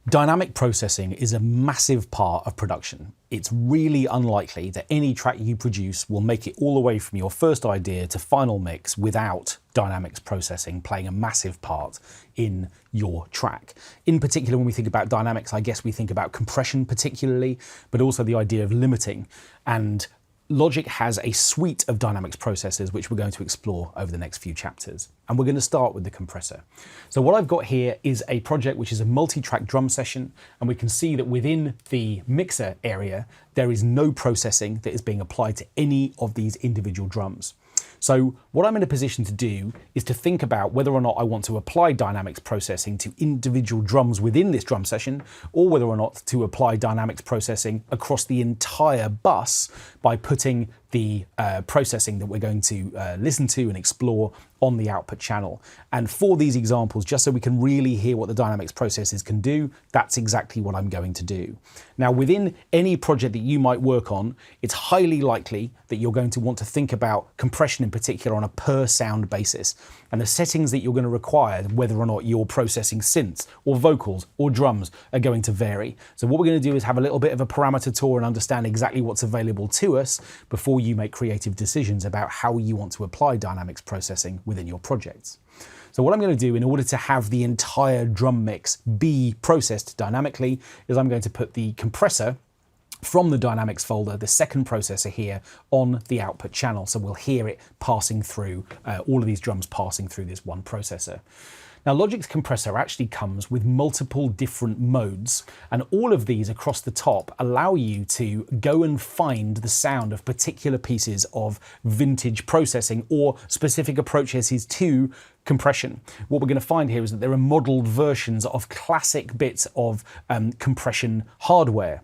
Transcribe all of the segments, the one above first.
Dynamic processing is a massive part of production. It's really unlikely that any track you produce will make it all the way from your first idea to final mix without dynamics processing playing a massive part in your track. In particular, when we think about dynamics, I guess we think about compression particularly, but also the idea of limiting. And Logic has a suite of dynamics processors which we're going to explore over the next few chapters. And we're going to start with the compressor. So what I've got here is a project which is a multi-track drum session, and we can see that within the mixer area, there is no processing that is being applied to any of these individual drums. So what I'm in a position to do is to think about whether or not I want to apply dynamics processing to individual drums within this drum session, or whether or not to apply dynamics processing across the entire bus by putting the processing that we're going to listen to and explore on the output channel. And for these examples, just so we can really hear what the dynamics processors can do, that's exactly what I'm going to do. Now, within any project that you might work on, it's highly likely that you're going to want to think about compression in particular on a per sound basis. And the settings that you're going to require, whether or not you're processing synths or vocals or drums, are going to vary. So what we're going to do is have a little bit of a parameter tour and understand exactly what's available to us before you make creative decisions about how you want to apply dynamics processing within your projects. So what I'm going to do in order to have the entire drum mix be processed dynamically is I'm going to put the compressor from the dynamics folder, the second processor here, on the output channel. So we'll hear it passing through, all of these drums passing through this one processor. Now, Logic's compressor actually comes with multiple different modes, and all of these across the top allow you to go and find the sound of particular pieces of vintage processing or specific approaches to compression. What we're going to find here is that there are modeled versions of classic bits of compression hardware.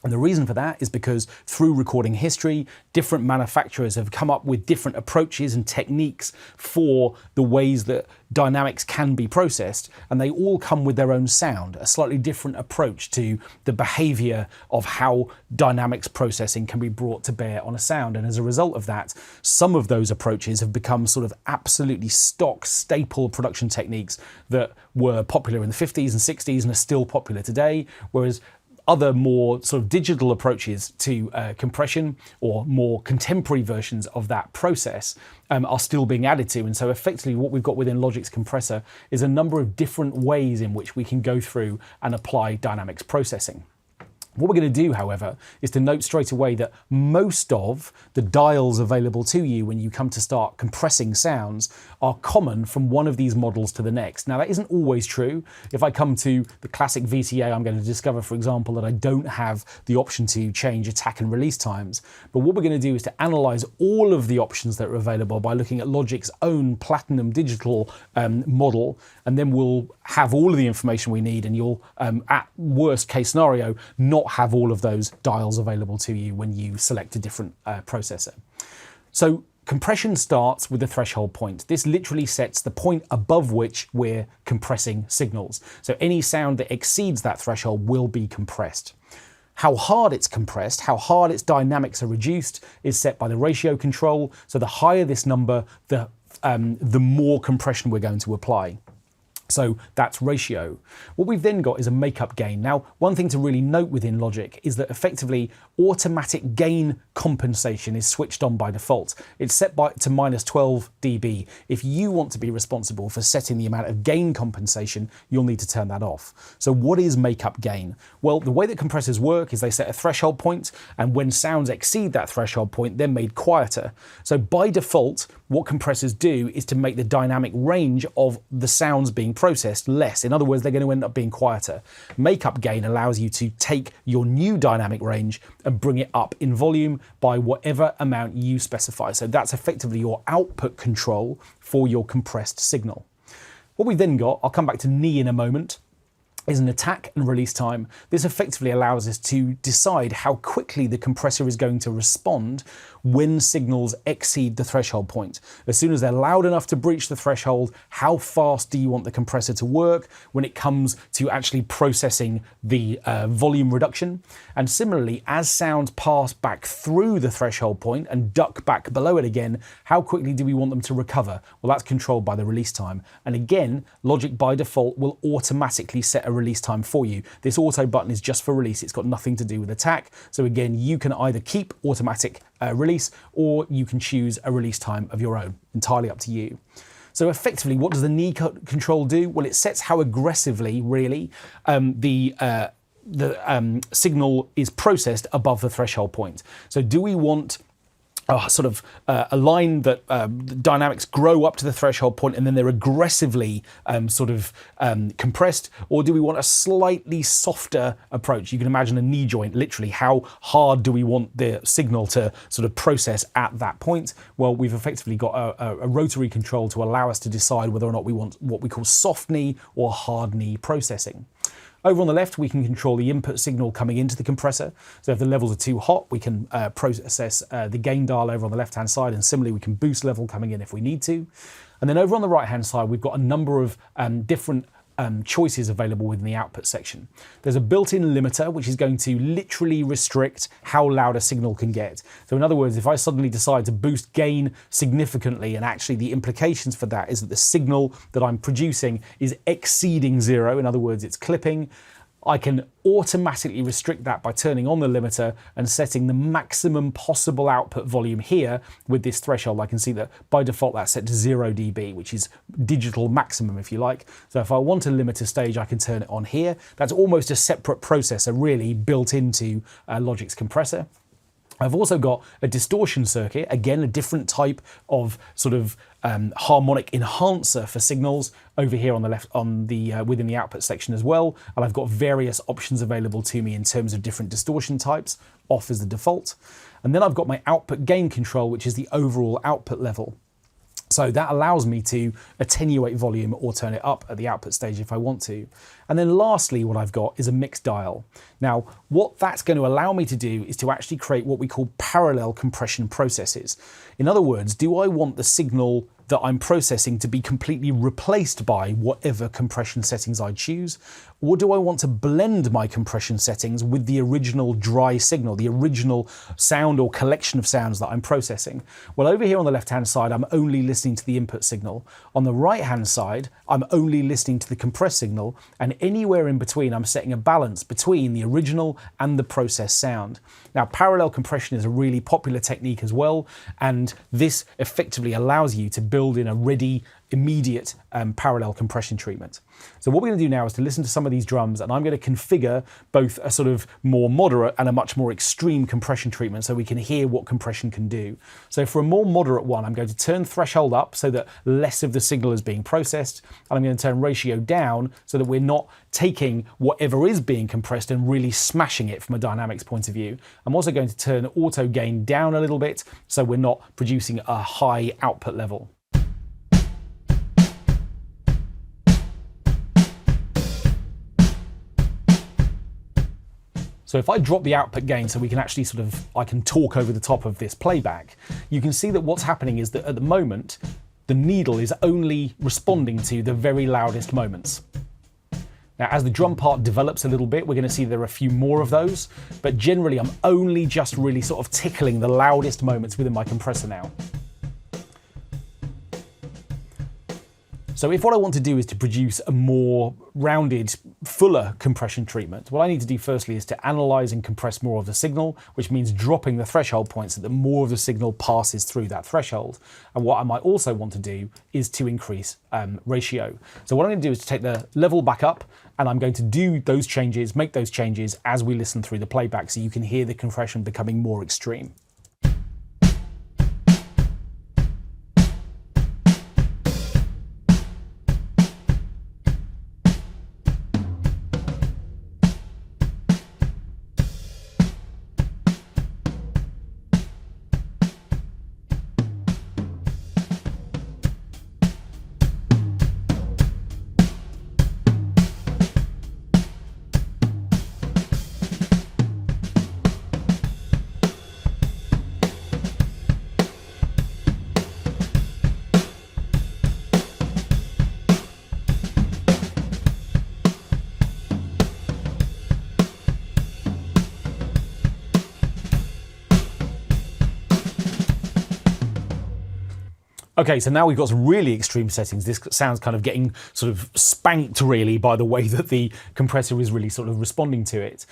And the reason for that is because through recording history, different manufacturers have come up with different approaches and techniques for the ways that dynamics can be processed, and they all come with their own sound, a slightly different approach to the behavior of how dynamics processing can be brought to bear on a sound. And as a result of that, some of those approaches have become sort of absolutely stock staple production techniques that were popular in the 50s and 60s and are still popular today, whereas other more sort of digital approaches to compression or more contemporary versions of that process are still being added to. And so effectively what we've got within Logic's compressor is a number of different ways in which we can go through and apply dynamics processing. What we're going to do, however, is to note straight away that most of the dials available to you when you come to start compressing sounds are common from one of these models to the next. Now, that isn't always true. If I come to the classic VTA, I'm going to discover, for example, that I don't have the option to change attack and release times. But what we're going to do is to analyze all of the options that are available by looking at Logic's own Platinum Digital model, and then we'll have all of the information we need, and you'll, at worst case scenario, not have all of those dials available to you when you select a different processor. So compression starts with the threshold point. This literally sets the point above which we're compressing signals. So any sound that exceeds that threshold will be compressed. How hard it's compressed, how hard its dynamics are reduced, is set by the ratio control. So the higher this number, the more compression we're going to apply. So that's ratio. What we've then got is a makeup gain. Now, one thing to really note within Logic is that effectively automatic gain compensation is switched on by default. It's set to minus 12 dB. If you want to be responsible for setting the amount of gain compensation, you'll need to turn that off. So what is makeup gain? Well, the way that compressors work is they set a threshold point, and when sounds exceed that threshold point, they're made quieter. So by default, what compressors do is to make the dynamic range of the sounds being processed less. In other words, they're going to end up being quieter. Makeup gain allows you to take your new dynamic range and bring it up in volume by whatever amount you specify. So that's effectively your output control for your compressed signal. What we've then got, I'll come back to knee in a moment, is an attack and release time. This effectively allows us to decide how quickly the compressor is going to respond when signals exceed the threshold point. As soon as they're loud enough to breach the threshold, how fast do you want the compressor to work when it comes to actually processing the volume reduction? And similarly, as sounds pass back through the threshold point and duck back below it again, how quickly do we want them to recover? Well, that's controlled by the release time. And again, Logic by default will automatically set a a release time for you. This auto button is just for release. It's got nothing to do with attack. So again, you can either keep automatic release, or you can choose a release time of your own. Entirely up to you. So effectively, what does the knee control do? Well, it sets how aggressively, really, the signal is processed above the threshold point. So do we want a line that the dynamics grow up to the threshold point and then they're aggressively compressed, or do we want a slightly softer approach? You can imagine a knee joint, literally, how hard do we want the signal to sort of process at that point? Well, we've effectively got a rotary control to allow us to decide whether or not we want what we call soft knee or hard knee processing. Over on the left, we can control the input signal coming into the compressor. So if the levels are too hot, we can process the gain dial over on the left-hand side, and similarly, we can boost level coming in if we need to. And then over on the right-hand side, we've got a number of different choices available within the output section. There's a built-in limiter, which is going to literally restrict how loud a signal can get. So in other words, if I suddenly decide to boost gain significantly, and actually the implications for that is that the signal that I'm producing is exceeding 0, in other words, it's clipping, I can automatically restrict that by turning on the limiter and setting the maximum possible output volume here with this threshold. I can see that by default that's set to 0 dB, which is digital maximum if you like. So if I want a limiter stage, I can turn it on here. That's almost a separate processor really built into Logic's compressor. I've also got a distortion circuit, again, a different type of harmonic enhancer for signals over here on the left, within the output section as well. And I've got various options available to me in terms of different distortion types. Off is the default. And then I've got my output gain control, which is the overall output level. So that allows me to attenuate volume or turn it up at the output stage if I want to. And then lastly, what I've got is a mix dial. Now, what that's going to allow me to do is to actually create what we call parallel compression processes. In other words, do I want the signal that I'm processing to be completely replaced by whatever compression settings I choose? Or do I want to blend my compression settings with the original dry signal, the original sound or collection of sounds that I'm processing? Well, over here on the left-hand side, I'm only listening to the input signal. On the right-hand side, I'm only listening to the compressed signal, and anywhere in between, I'm setting a balance between the original and the processed sound. Now, parallel compression is a really popular technique as well, and this effectively allows you to build in a ready, immediate parallel compression treatment. So what we're going to do now is to listen to some of these drums, and I'm going to configure both a sort of more moderate and a much more extreme compression treatment so we can hear what compression can do. So for a more moderate one, I'm going to turn threshold up so that less of the signal is being processed, and I'm going to turn ratio down so that we're not taking whatever is being compressed and really smashing it from a dynamics point of view. I'm also going to turn auto gain down a little bit so we're not producing a high output level. So if I drop the output gain so we can actually I can talk over the top of this playback, you can see that what's happening is that at the moment, the needle is only responding to the very loudest moments. Now, as the drum part develops a little bit, we're going to see there are a few more of those, but generally I'm only just really tickling the loudest moments within my compressor now. So if what I want to do is to produce a more rounded, fuller compression treatment, what I need to do firstly is to analyze and compress more of the signal, which means dropping the threshold points so that more of the signal passes through that threshold. And what I might also want to do is to increase ratio. So what I'm going to do is to take the level back up, and I'm going to do those changes, make those changes as we listen through the playback so you can hear the compression becoming more extreme. Okay, so now we've got some really extreme settings. This sounds kind of getting sort of spanked really by the way that the compressor is really sort of responding to it.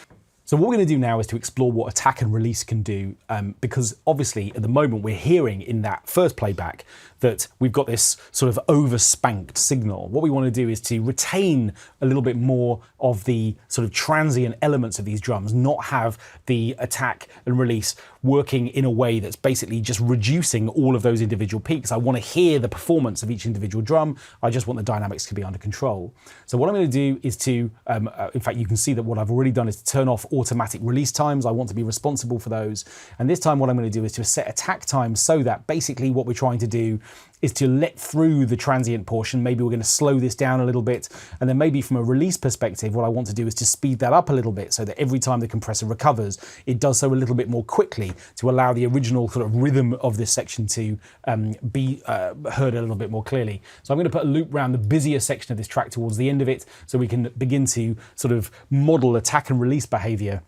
So what we're going to do now is to explore what attack and release can do, because obviously at the moment we're hearing in that first playback that we've got this sort of over-spanked signal. What we want to do is to retain a little bit more of the sort of transient elements of these drums, not have the attack and release working in a way that's basically just reducing all of those individual peaks. I want to hear the performance of each individual drum. I just want the dynamics to be under control. So what I'm going to do is to, in fact, you can see that what I've already done is to turn off automatic release times. I want to be responsible for those. And this time what I'm going to do is to set attack times so that basically what we're trying to do is to let through the transient portion. Maybe we're going to slow this down a little bit. And then maybe from a release perspective, what I want to do is to speed that up a little bit so that every time the compressor recovers, it does so a little bit more quickly to allow the original sort of rhythm of this section to be heard a little bit more clearly. So I'm going to put a loop around the busier section of this track towards the end of it so we can begin to sort of model attack and release behavior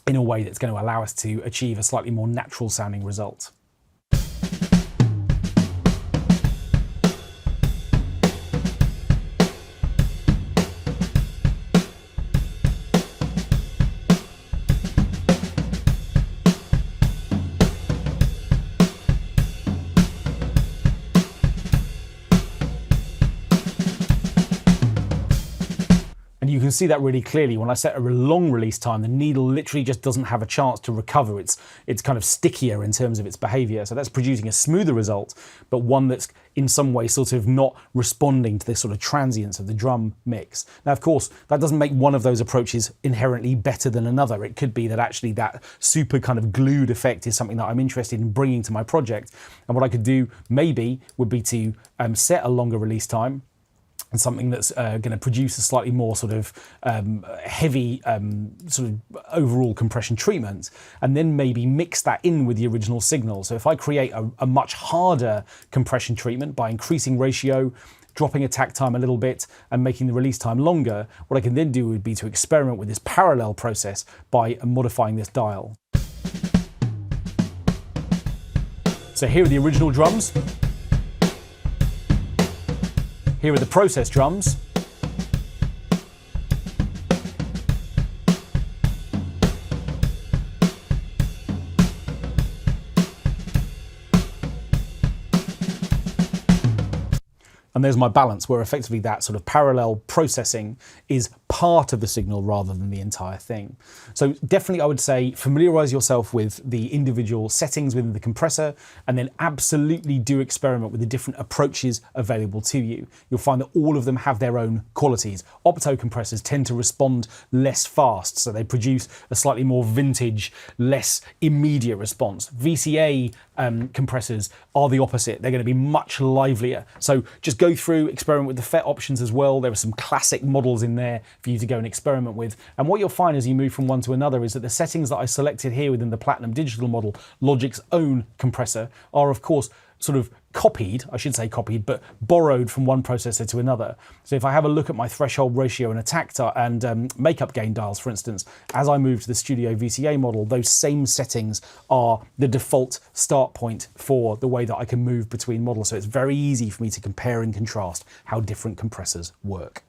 in a way that's going to allow us to achieve a slightly more natural sounding result. And you can see that really clearly. When I set a long release time, the needle literally just doesn't have a chance to recover. It's kind of stickier in terms of its behavior. So that's producing a smoother result, but one that's in some way sort of not responding to this sort of transience of the drum mix. Now, of course, that doesn't make one of those approaches inherently better than another. It could be that actually that super kind of glued effect is something that I'm interested in bringing to my project. And what I could do maybe would be to set a longer release time, and something that's going to produce a slightly more sort of heavy sort of overall compression treatment, and then maybe mix that in with the original signal. So if I create a much harder compression treatment by increasing ratio, dropping attack time a little bit and making the release time longer, what I can then do would be to experiment with this parallel process by modifying this dial. So here are the original drums. Here are the process drums. And there's my balance, where effectively that sort of parallel processing is part of the signal rather than the entire thing. So definitely I would say familiarize yourself with the individual settings within the compressor, and then absolutely do experiment with the different approaches available to you. You'll find that all of them have their own qualities. Opto compressors tend to respond less fast, so they produce a slightly more vintage, less immediate response. VCA compressors are the opposite. They're going to be much livelier. So just go through, experiment with the FET options as well. There are some classic models in there for you to go and experiment with. And what you'll find as you move from one to another is that the settings that I selected here within the Platinum Digital model, Logic's own compressor, are of course sort of copied, I should say copied, but borrowed from one processor to another. So if I have a look at my threshold ratio and attack and makeup gain dials, for instance, as I move to the Studio VCA model, those same settings are the default start point for the way that I can move between models. So it's very easy for me to compare and contrast how different compressors work.